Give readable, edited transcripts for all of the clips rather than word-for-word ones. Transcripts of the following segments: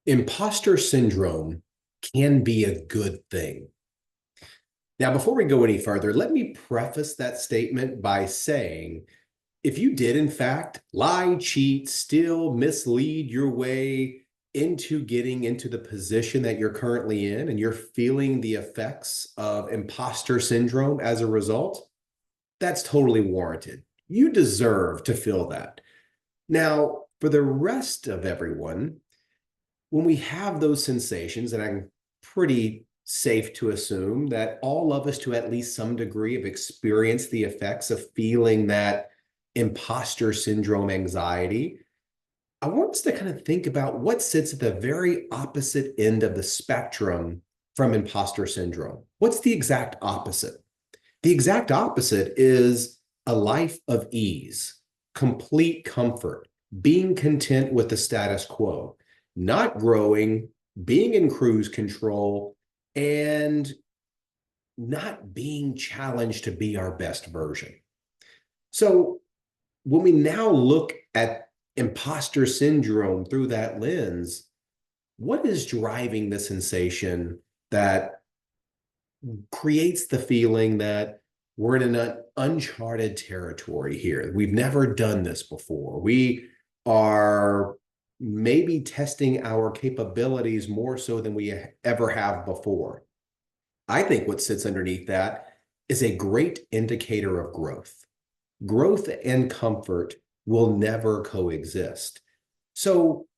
Imposter syndrome can be a good thing. Now, before we go any further, let me preface that statement by saying if you did, in fact, lie, cheat, steal, mislead your way into getting into the position that you're currently in, and you're feeling the effects of imposter syndrome as a result, that's totally warranted. You deserve to feel that. Now, for the rest of everyone, when we have those sensations, and I'm pretty safe to assume that all of us to at least some degree have experienced the effects of feeling that imposter syndrome anxiety, I want us to kind of think about what sits at the very opposite end of the spectrum from imposter syndrome. What's the exact opposite? The exact opposite is a life of ease, complete comfort, being content with the status quo, not growing, being in cruise control, and not being challenged to be our best version. So when we now look at imposter syndrome through that lens, what is driving the sensation that creates the feeling that we're in an uncharted territory here? We've never done this before. We are maybe testing our capabilities more so than we ever have before. I think what sits underneath that is a great indicator of growth. Growth and comfort will never coexist. So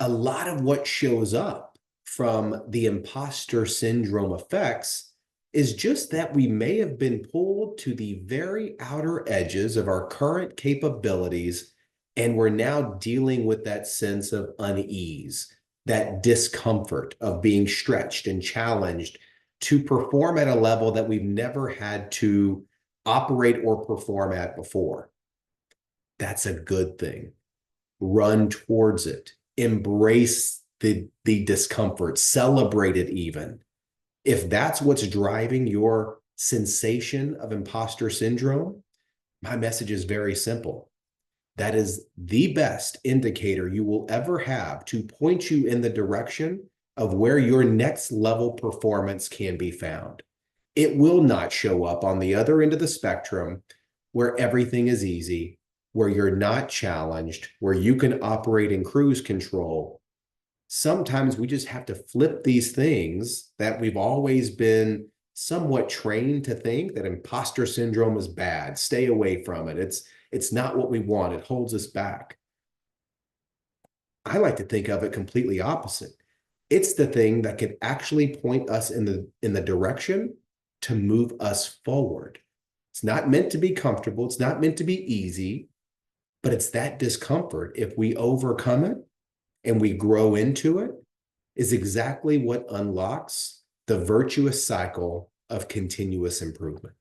a lot of what shows up from the imposter syndrome effects is just that we may have been pulled to the very outer edges of our current capabilities, and we're now dealing with that sense of unease, that discomfort of being stretched and challenged to perform at a level that we've never had to operate or perform at before. That's a good thing. Run towards it. Embrace the discomfort. Celebrate it even. If that's what's driving your sensation of imposter syndrome, my message is very simple. That is the best indicator you will ever have to point you in the direction of where your next level performance can be found. It will not show up on the other end of the spectrum where everything is easy, where you're not challenged, where you can operate in cruise control. Sometimes we just have to flip these things that we've always been somewhat trained to think that imposter syndrome is bad. Stay away from it. It's not what we want. It holds us back. I like to think of it completely opposite. It's the thing that can actually point us in the direction to move us forward. It's not meant to be comfortable. It's not meant to be easy, but it's that discomfort, if we overcome it and we grow into it, is exactly what unlocks the virtuous cycle of continuous improvement.